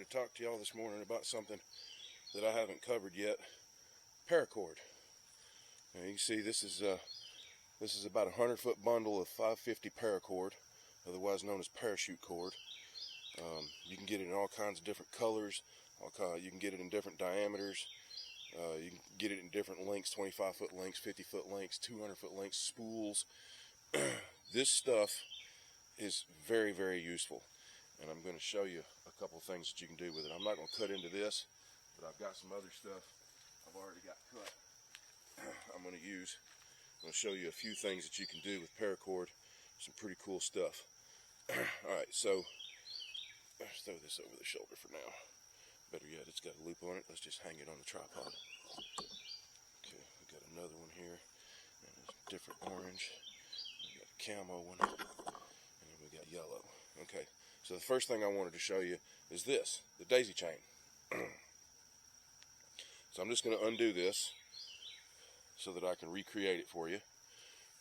to talk to y'all this morning about something that I haven't covered yet. Paracord. Now you can see this is about a 100-foot bundle of 550 paracord, otherwise known as parachute cord. You can get it in all kinds of different colors. You can get it in different diameters. You can get it in different lengths, 25-foot lengths, 50-foot lengths, 200-foot lengths, spools. This stuff is very, very useful, and I'm going to show you a couple things that you can do with it. I'm not going to cut into this, but I've got some other stuff I've already got cut. I'm going to show you a few things that you can do with paracord. Some pretty cool stuff. Alright, so let's throw this over the shoulder for now. Better yet, it's got a loop on it. Let's just hang it on the tripod. Okay, we got another one here, and it's a different orange. We got a camo one, and then we got yellow. Okay, so the first thing I wanted to show you is this, the daisy chain. So I'm just going to undo this so that I can recreate it for you.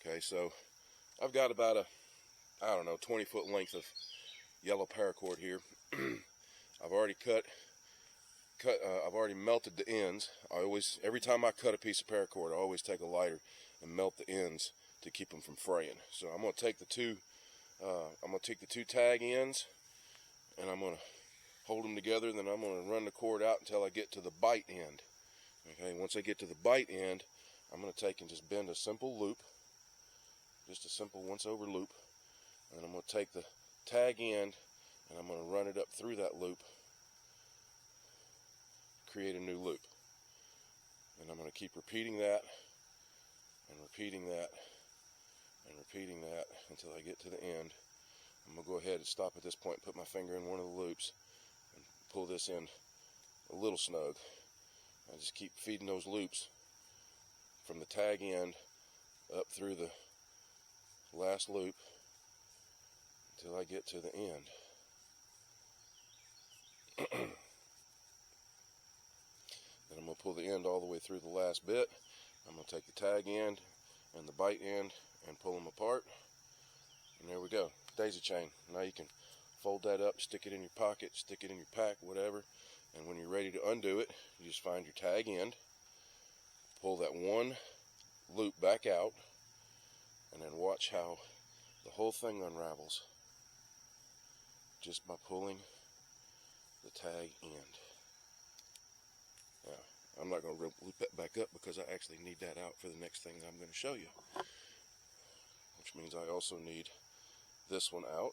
Okay, so I've got about a, 20-foot length of yellow paracord here. I've already I've already melted the ends. Every time I cut a piece of paracord, I always take a lighter and melt the ends to keep them from fraying. So I'm going to take the two tag ends, and I'm going to hold them together. Then I'm going to run the cord out until I get to the bite end. Okay, once I get to the bite end, I'm going to take and just bend a simple loop, just a simple once-over loop, and I'm going to take the tag end and I'm going to run it up through that loop, create a new loop. And I'm going to keep repeating that and repeating that and repeating that until I get to the end. I'm going to go ahead and stop at this point, put my finger in one of the loops and pull this in a little snug. I just keep feeding those loops from the tag end up through the last loop until I get to the end. Then I'm going to pull the end all the way through the last bit. I'm going to take the tag end and the bite end and pull them apart. And there we go, daisy chain. Now you can fold that up, stick it in your pocket, stick it in your pack, whatever. And when you're ready to undo it, you just find your tag end, pull that one loop back out, and then watch how the whole thing unravels just by pulling the tag end. Now, I'm not going to loop that back up because I actually need that out for the next thing that I'm going to show you, which means I also need this one out.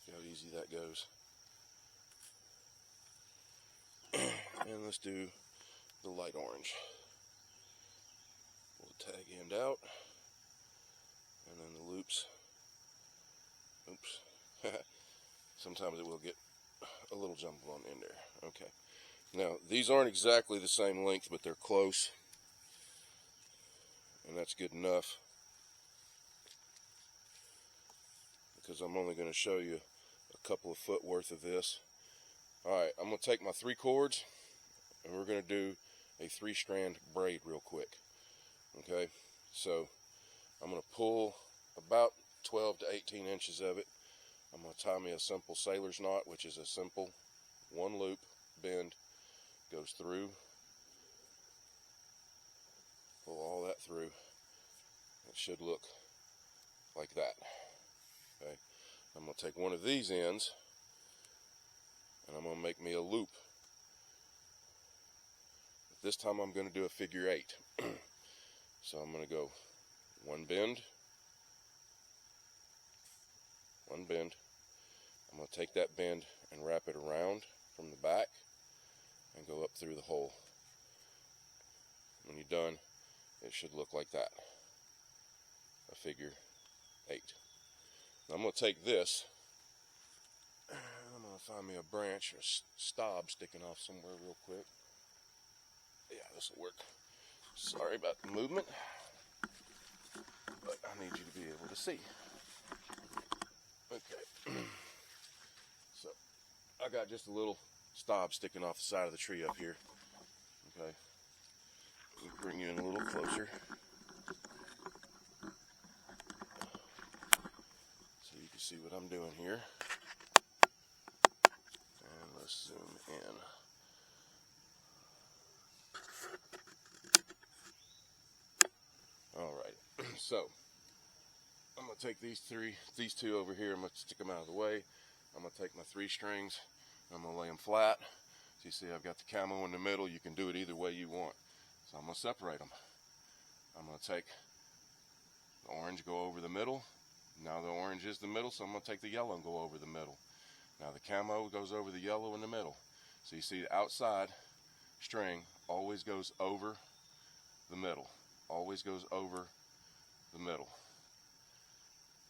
See how easy that goes. And let's do the light orange. Pull the tag end out, and then the loops. Oops. Sometimes it will get a little jumbled on in there. Okay. Now, these aren't exactly the same length, but they're close. And that's good enough, because I'm only going to show you a couple of foot worth of this. Alright, I'm going to take my 3 cords, and we're going to do a 3-strand braid real quick. Okay, so I'm going to pull about 12 to 18 inches of it. I'm going to tie me a simple sailor's knot, which is a simple one loop bend, goes through, pull all that through. It should look like that. Okay, I'm going to take one of these ends and I'm going to make me a loop. This time I'm going to do a figure 8. So I'm going to go one bend, one bend. I'm going to take that bend and wrap it around from the back and go up through the hole. When you're done, it should look like that, a figure 8. Now I'm going to take this, and I'm going to find me a branch or stub sticking off somewhere real quick. Yeah, this will work. Sorry about the movement, but I need you to be able to see. Okay. So, I got just a little stub sticking off the side of the tree up here. Okay. Let me bring you in a little closer so you can see what I'm doing here. So I'm going to take these two over here, I'm going to stick them out of the way. I'm going to take my 3 strings, I'm going to lay them flat. So you see I've got the camo in the middle. You can do it either way you want. So I'm going to separate them. I'm going to take the orange, go over the middle. Now the orange is the middle, so I'm going to take the yellow and go over the middle. Now the camo goes over the yellow in the middle. So you see the outside string always goes over the middle. Always goes over the middle.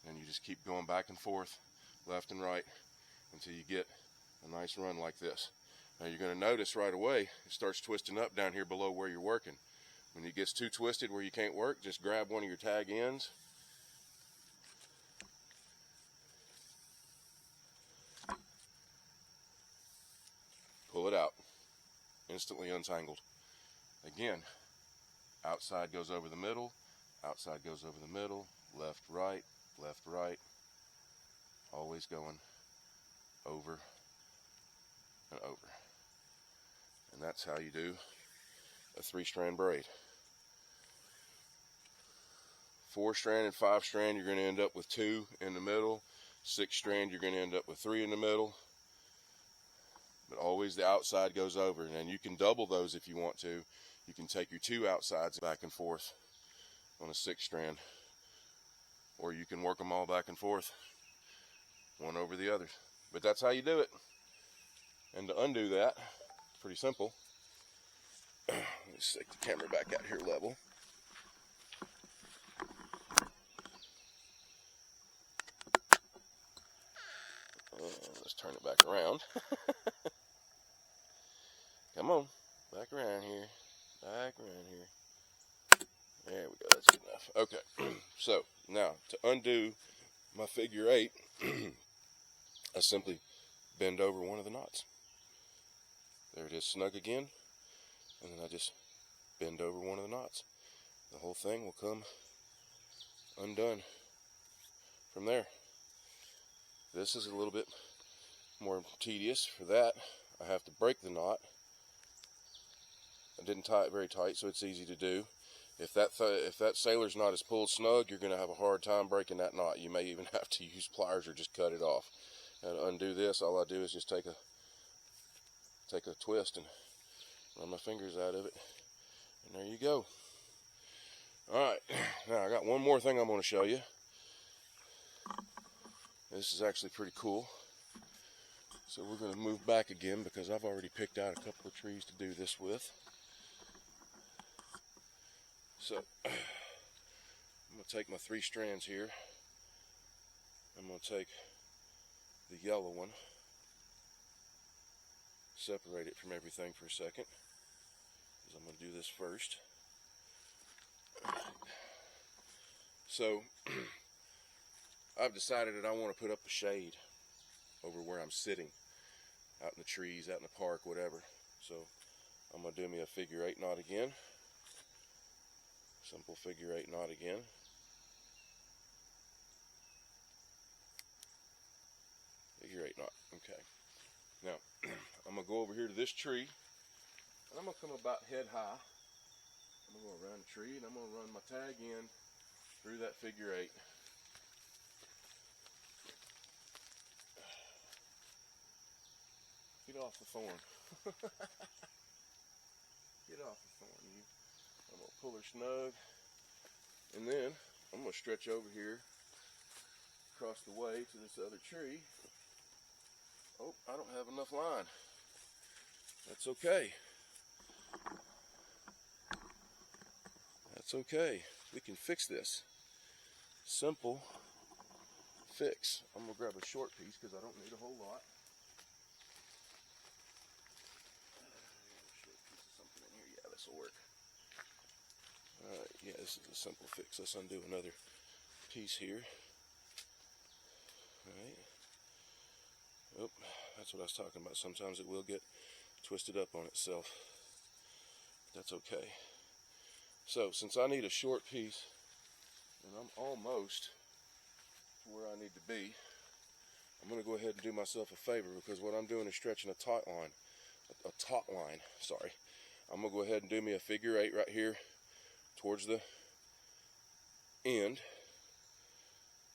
And you just keep going back and forth, left and right, until you get a nice run like this. Now you're going to notice right away it starts twisting up down here below where you're working. When it gets too twisted where you can't work, just grab one of your tag ends. Pull it out. Instantly untangled. Again, outside goes over the middle, outside goes over the middle, left, right, always going over and over. And that's how you do a 3-strand braid. 4-strand and 5-strand, you're going to end up with 2 in the middle. 6-strand, you're going to end up with 3 in the middle. But always the outside goes over. And then you can double those if you want to. You can take your 2 outsides back and forth on a 6-strand. Or you can work them all back and forth, one over the other. But that's how you do it. And to undo that, it's pretty simple. Let's take the camera back out here level. Let's turn it back around. Come on, back around here. Back around here. There we go, that's good enough. Okay, so now to undo my figure 8, I simply bend over one of the knots. There it is, snug again. And then I just bend over one of the knots. The whole thing will come undone from there. This is a little bit more tedious. For that, I have to break the knot. I didn't tie it very tight, so it's easy to do. If that sailor's knot is pulled snug, you're going to have a hard time breaking that knot. You may even have to use pliers or just cut it off. And to undo this, all I do is just take a twist and run my fingers out of it. And there you go. Alright, now I got one more thing I'm going to show you. This is actually pretty cool. So we're going to move back again because I've already picked out a couple of trees to do this with. So I'm going to take my 3 strands here. I'm going to take the yellow one, separate it from everything for a second, because I'm going to do this first. So I've decided that I want to put up a shade over where I'm sitting, out in the trees, out in the park, whatever. So I'm going to do me a figure 8 knot again. Simple figure 8 knot again. Figure 8 knot. Okay. Now, I'm going to go over here to this tree, and I'm going to come about head high. I'm going to go around the tree, and I'm going to run my tag in through that figure 8. Get off the thorn. Get off the thorn, you. I'm going to pull her snug, and then I'm going to stretch over here across the way to this other tree. Oh, I don't have enough line. That's okay. That's okay. We can fix this. Simple fix. I'm going to grab a short piece because I don't need a whole lot. Short piece of something in here. Yeah, this will work. Alright, yeah, this is a simple fix. Let's undo another piece here. Alright. Oh, that's what I was talking about. Sometimes it will get twisted up on itself. That's okay. So, since I need a short piece, and I'm almost to where I need to be, I'm going to go ahead and do myself a favor, because what I'm doing is stretching a taut line, sorry. I'm going to go ahead and do me a figure 8 right here towards the end,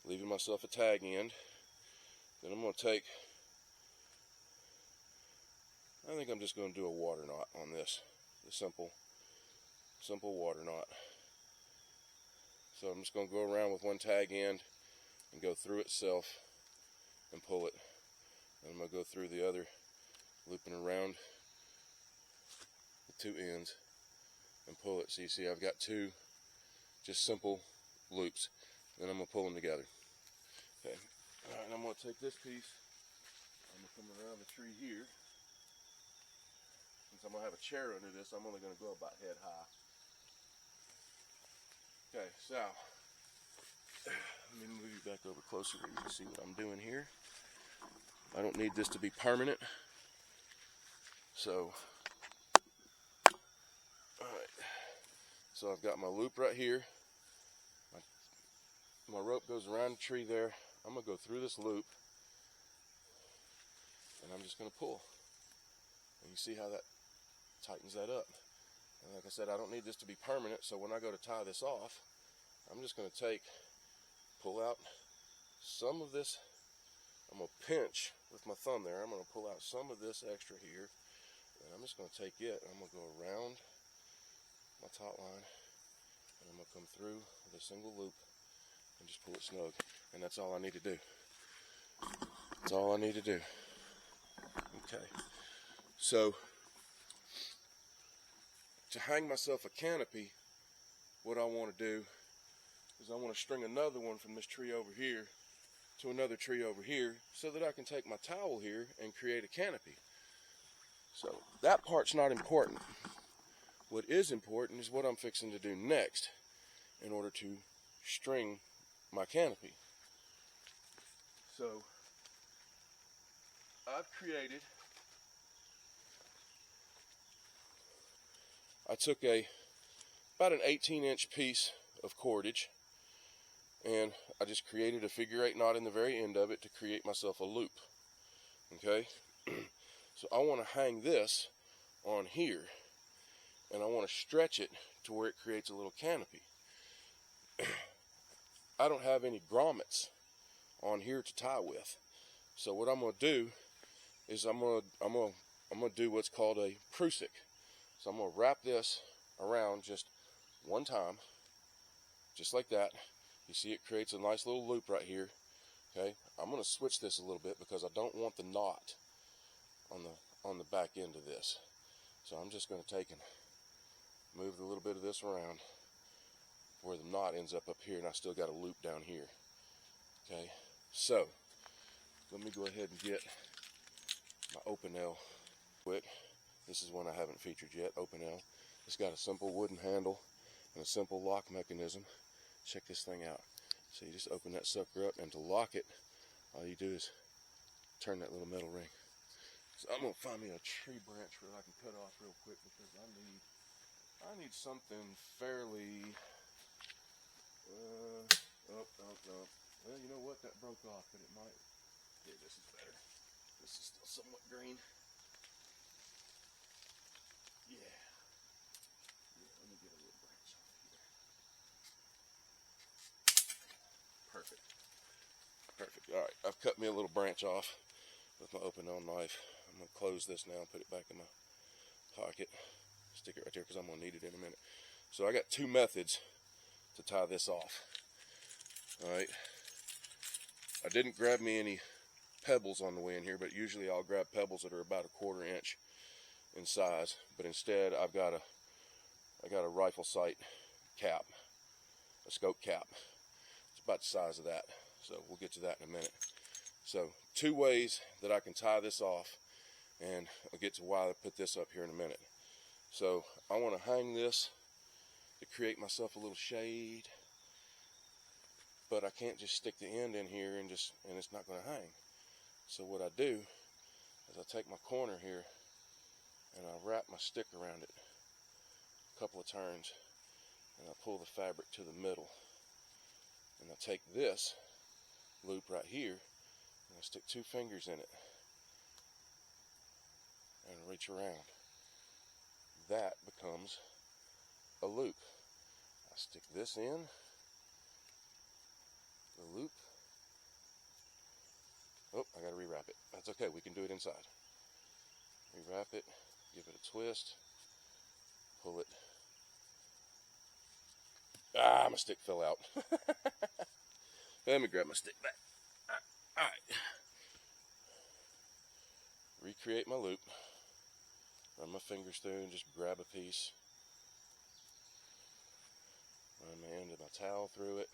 leaving myself a tag end. Then I'm going to take, I think I'm just going to do a water knot on this, the simple water knot. So I'm just going to go around with one tag end and go through itself and pull it. And I'm going to go through the other, looping around the two ends and pull it. So you see I've got two just simple loops. Then I'm going to pull them together. Okay. All right, and I'm going to take this piece, I'm going to come around the tree here. Since I'm going to have a chair under this, I'm only going to go about head high. Okay, so let me move you back over closer so you can see what I'm doing here. I don't need this to be permanent. So, alright. So I've got my loop right here. My rope goes around the tree there. I'm going to go through this loop. And I'm just going to pull. And you see how that tightens that up. And like I said, I don't need this to be permanent, so when I go to tie this off, I'm just going to pull out some of this. I'm going to pinch with my thumb there. I'm going to pull out some of this extra here, and I'm just going to take it, and I'm going to go around my top line, and I'm going to come through with a single loop and just pull it snug. And that's all I need to do. That's all I need to do. Okay. So, to hang myself a canopy, what I want to do is I want to string another one from this tree over here to another tree over here so that I can take my towel here and create a canopy. So that part's not important. What is important is what I'm fixing to do next in order to string my canopy. So I took about an 18-inch piece of cordage, and I just created a figure 8 knot in the very end of it to create myself a loop. Okay, so I want to hang this on here, and I want to stretch it to where it creates a little canopy. I don't have any grommets on here to tie with, so what I'm going to do is I'm going to do what's called a prusik. So I'm going to wrap this around just one time, just like that. You see it creates a nice little loop right here. Okay, I'm going to switch this a little bit because I don't want the knot on the back end of this. So I'm just going to take and move a little bit of this around where the knot ends up here, and I still got a loop down here. Okay, so let me go ahead and get my open L quick. This is one I haven't featured yet, open L. It's got a simple wooden handle and a simple lock mechanism. Check this thing out. So you just open that sucker up, and to lock it, all you do is turn that little metal ring. So I'm going to find me a tree branch where I can cut off real quick because I need something fairly, oh. Well, you know what, that broke off, but it might, yeah, this is better. This is still somewhat green. Yeah, let me get a little branch off here. Perfect. All right, I've cut me a little branch off with my open L knife. I'm going to close this now and put it back in my pocket. Stick it right there because I'm going to need it in a minute. So I got two methods to tie this off. All right. I didn't grab me any pebbles on the way in here, but usually I'll grab pebbles that are about 1/4 inch in size. But instead, I got a rifle sight cap, a scope cap. It's about the size of that. So we'll get to that in a minute. So 2 ways that I can tie this off, and I'll get to why I put this up here in a minute. So I want to hang this to create myself a little shade, but I can't just stick the end in here and it's not going to hang. So what I do is I take my corner here and I wrap my stick around it a couple of turns, and I pull the fabric to the middle, and I take this loop right here and I stick 2 fingers in it and reach around. That becomes a loop. I stick this in it inside. Rewrap it, give it a twist, pull it. Ah, my stick fell out. Let me grab my stick back. Alright. Recreate my loop. Run my fingers through and just grab a piece. Run my end of my towel through it.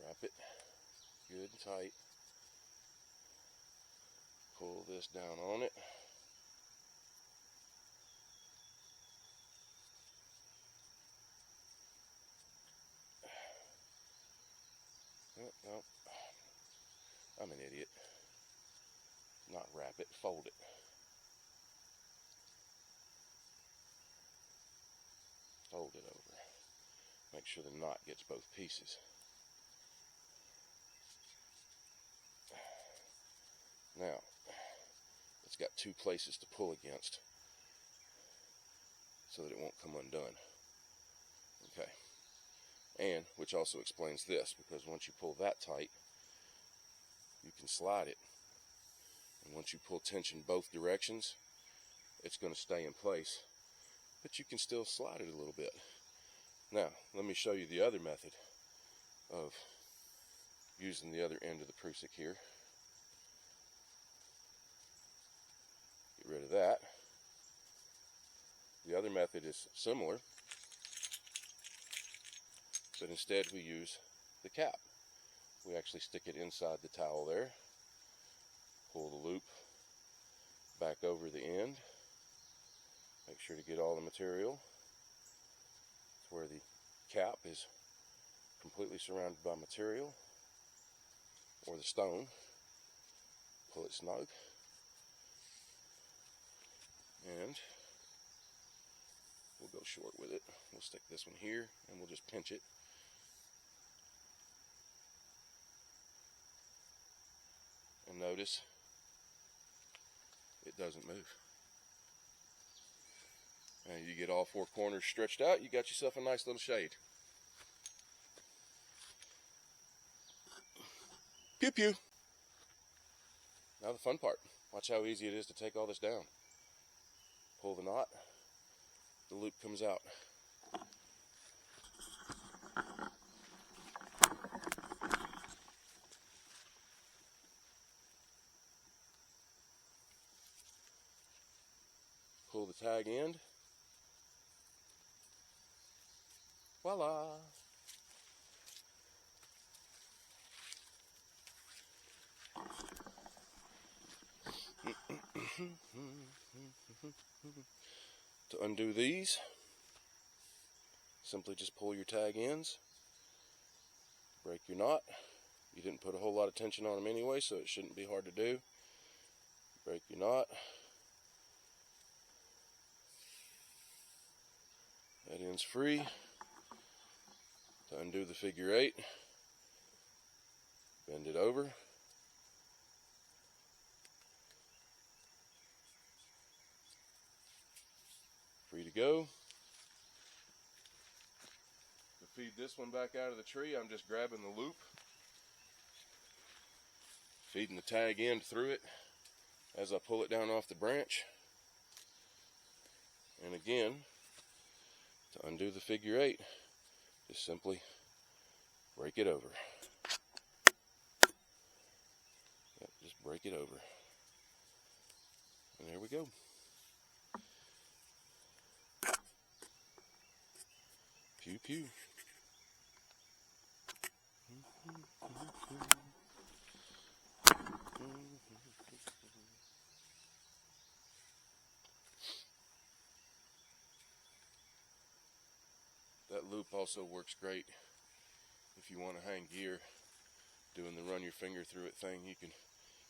Wrap it good and tight. Pull this down on it. No, I'm an idiot. Not wrap it, fold it. Fold it over. Make sure the knot gets both pieces. Now, it's got two places to pull against so that it won't come undone. Okay. And, which also explains this, because once you pull that tight, you can slide it. And once you pull tension both directions, it's going to stay in place. But you can still slide it a little bit. Now, let me show you the other method of using the other end of the prusik here. Get rid of that. The other method is similar, but instead we use the cap. We actually stick it inside the towel there, pull the loop back over the end, make sure to get all the material to where the cap is completely surrounded by material, or the stone. Pull it snug, and we'll go short with it. We'll stick this one here and we'll just pinch it. And notice it doesn't move. And you get all four corners stretched out, you got yourself a nice little shade. Pew pew. Now the fun part. Watch how easy it is to take all this down. Pull the knot, the loop comes out. Pull the tag end. Voila! To undo these, simply just pull your tag ends, break your knot. You didn't put a whole lot of tension on them anyway, so it shouldn't be hard to do. Break your knot. That end's free. To undo the figure 8, bend it over. Free to go. To feed this one back out of the tree, I'm just grabbing the loop, feeding the tag end through it as I pull it down off the branch. And again, to undo the figure 8, just simply break it over. Yep, just break it over. And there we go. Pew pew. That loop also works great if you want to hang gear, doing the run your finger through it thing. You can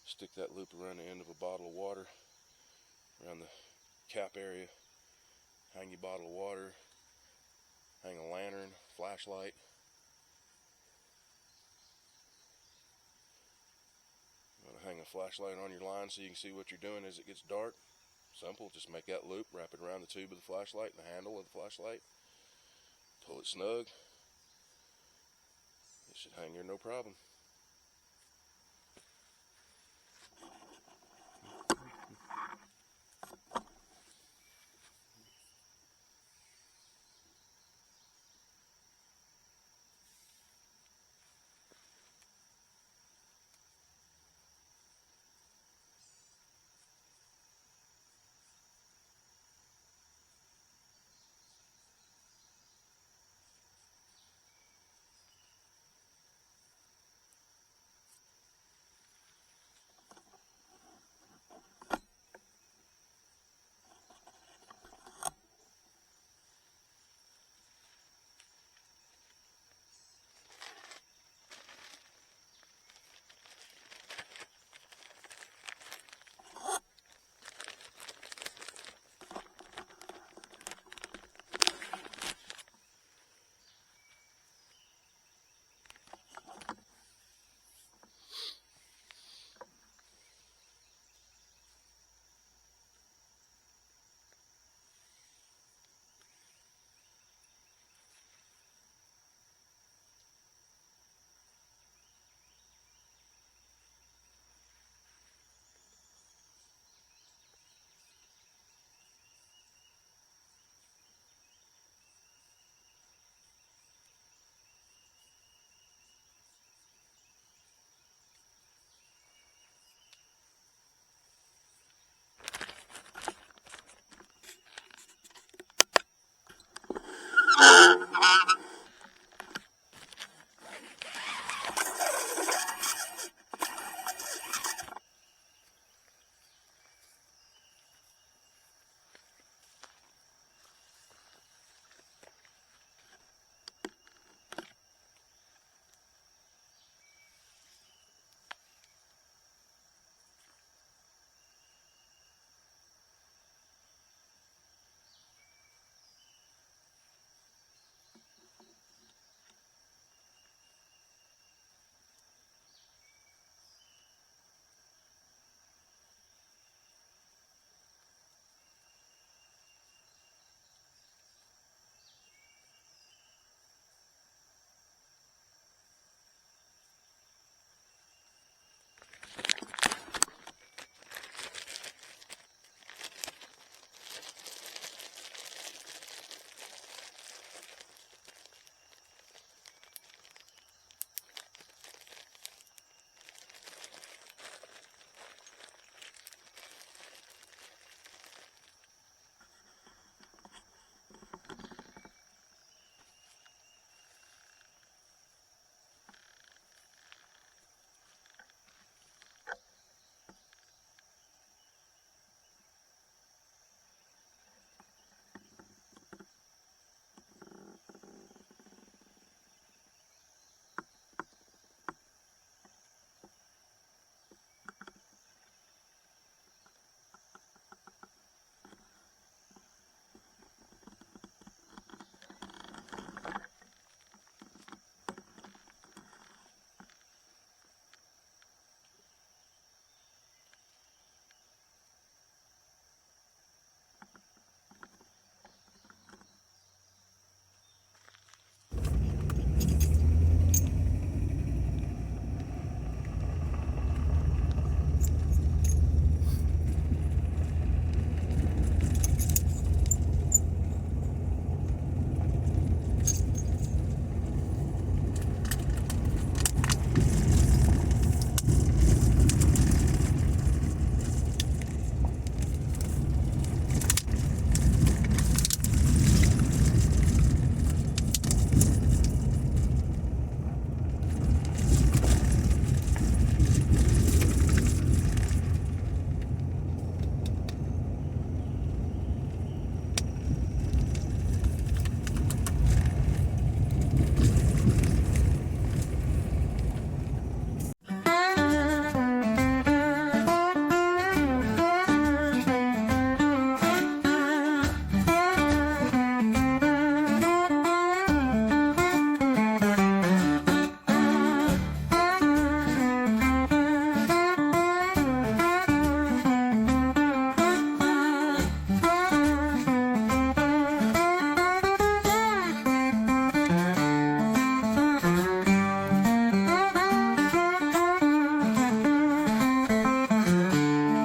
stick that loop around the end of a bottle of water, around the cap area, hang your bottle of water, hang a lantern, flashlight. You want to hang a flashlight on your line so you can see what you're doing as it gets dark. Simple, just make that loop, wrap it around the tube of the flashlight, the handle of the flashlight, pull it snug, Should hang here no problem.